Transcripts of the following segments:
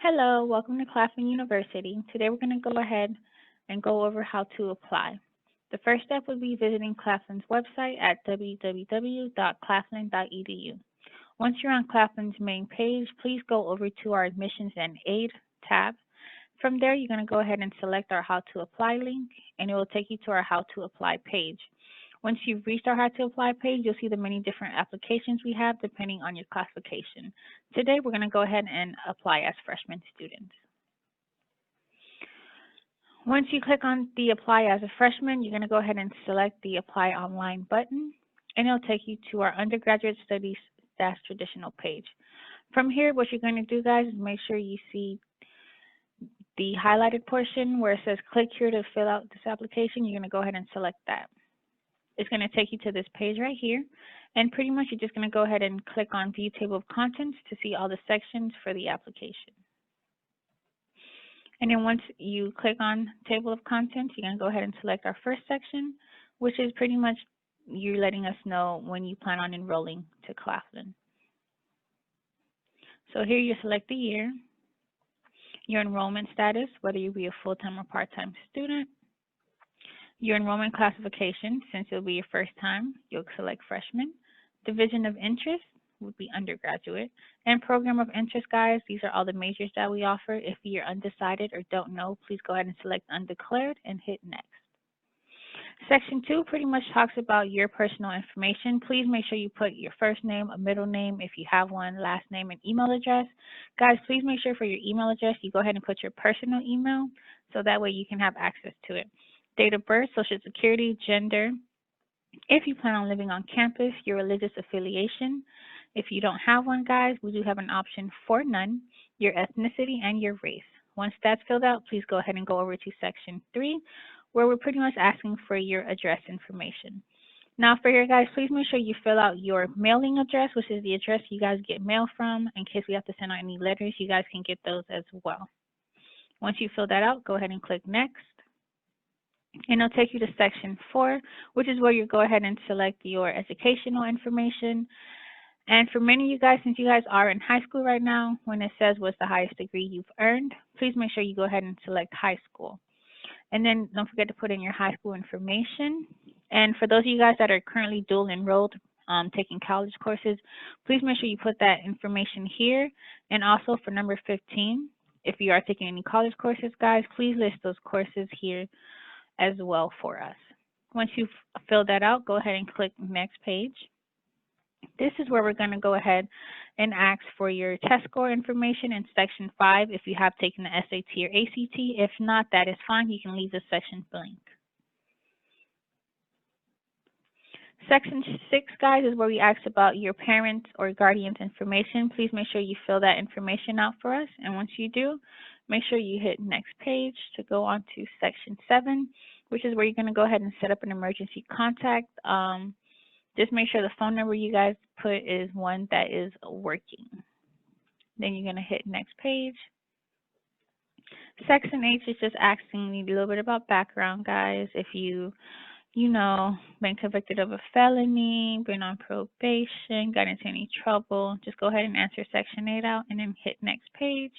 Hello, welcome to Claflin University. Today we're going to go ahead and go over how to apply. The first step would be visiting Claflin's website at www.claflin.edu. Once you're on Claflin's main page, please go over to our Admissions and Aid tab. From there, you're going to go ahead and select our How to Apply link, and it will take you to our How to Apply page. Once you've reached our How to Apply page, you'll see the many different applications we have depending on your classification. Today, we're going to go ahead and apply as freshman students. Once you click on the Apply as a Freshman, you're going to go ahead and select the Apply Online button, and it'll take you to our Undergraduate Studies - Traditional page. From here, what you're going to do, guys, is make sure you see the highlighted portion where it says click here to fill out this application. You're going to go ahead and select that. It's going to take you to this page right here, and pretty much you're just going to go ahead and click on View Table of Contents to see all the sections for the application. And then once you click on Table of Contents, you're going to go ahead and select our first section, which is pretty much you letting us know when you plan on enrolling to Claflin. So here you select the year, your enrollment status, whether you be a full-time or part-time student, your enrollment classification, since it'll be your first time, you'll select freshman. Division of interest would be undergraduate. And program of interest, guys, these are all the majors that we offer. If you're undecided or don't know, please go ahead and select undeclared and hit next. Section 2 pretty much talks about your personal information. Please make sure you put your first name, a middle name, if you have one, last name, and email address. Guys, please make sure for your email address, you go ahead and put your personal email so that way you can have access to it. Date of birth, social security, gender. If you plan on living on campus, your religious affiliation. If you don't have one, guys, we do have an option for none, your ethnicity and your race. Once that's filled out, please go ahead and go over to section 3, where we're pretty much asking for your address information. Now for here, guys, please make sure you fill out your mailing address, which is the address you guys get mail from. In case we have to send out any letters, you guys can get those as well. Once you fill that out, go ahead and click Next. And it'll take you to section 4, which is where you go ahead and select your educational information. And for many of you guys, since you guys are in high school right now, when it says what's the highest degree you've earned, please make sure you go ahead and select high school. And then don't forget to put in your high school information. And for those of you guys that are currently dual enrolled, taking college courses, please make sure you put that information here. And also for number 15, if you are taking any college courses, guys, please list those courses here as well for us. Once you've filled that out, go ahead and click Next page. This is where we're going to go ahead and ask for your test score information in section 5 if you have taken the SAT or ACT. If not, that is fine. You can leave this section blank. Section 6, guys, is where we ask about your parents' or guardians' information. Please make sure you fill that information out for us. And once you do, make sure you hit Next page to go on to section 7, which is where you're going to go ahead and set up an emergency contact. Just make sure the phone number you guys put is one that is working. Then you're going to hit Next page. Section 8 is just asking you a little bit about background, guys. If you know, been convicted of a felony, been on probation, got into any trouble, just go ahead and answer section 8 out and then hit Next page.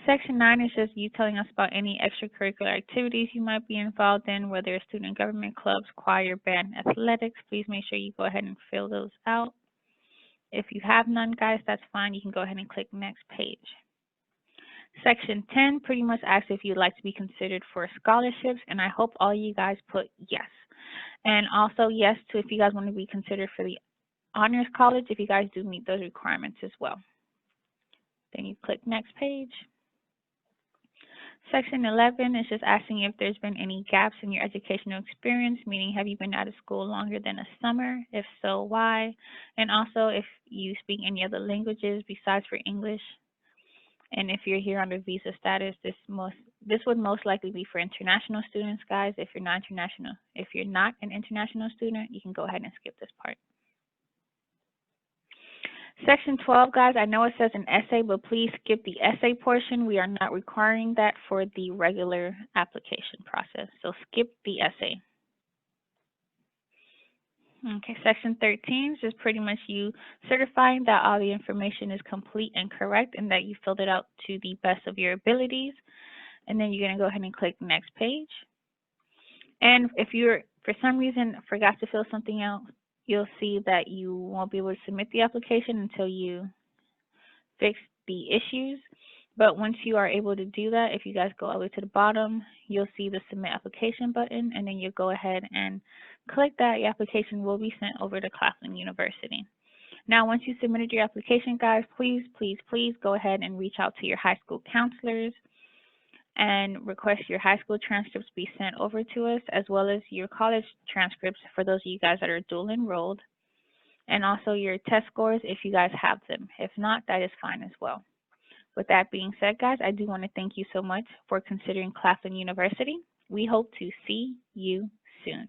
Section 9 is just you telling us about any extracurricular activities you might be involved in, whether it's student government clubs, choir, band, athletics. Please make sure you go ahead and fill those out. If you have none, guys, that's fine. You can go ahead and click Next page. Section 10 pretty much asks if you'd like to be considered for scholarships, and I hope all you guys put yes. And also yes to if you guys want to be considered for the honors college, if you guys do meet those requirements as well. Then you click Next page. Section 11 is just asking if there's been any gaps in your educational experience, meaning have you been out of school longer than a summer? If so, why? And also if you speak any other languages besides for English. And if you're here under visa status, this would most likely be for international students, guys. If you're not an international student, you can go ahead and skip this part. Section 12, guys, I know it says an essay, but please skip the essay portion. We are not requiring that for the regular application process, so skip the essay. Okay, section 13 is just pretty much you certifying that all the information is complete and correct and that you filled it out to the best of your abilities. And then you're going to go ahead and click next page. And if you're, for some reason, forgot to fill something out, you'll see that you won't be able to submit the application until you fix the issues. But once you are able to do that, if you guys go all the way to the bottom, you'll see the submit application button, and then you go ahead and click that. Your application will be sent over to Claflin University. Now, once you submitted your application, guys, please, please, please go ahead and reach out to your high school counselors and request your high school transcripts be sent over to us, as well as your college transcripts for those of you guys that are dual enrolled, and also your test scores if you guys have them. If not, that is fine as well. With that being said, guys, I do want to thank you so much for considering Claflin University. We hope to see you soon.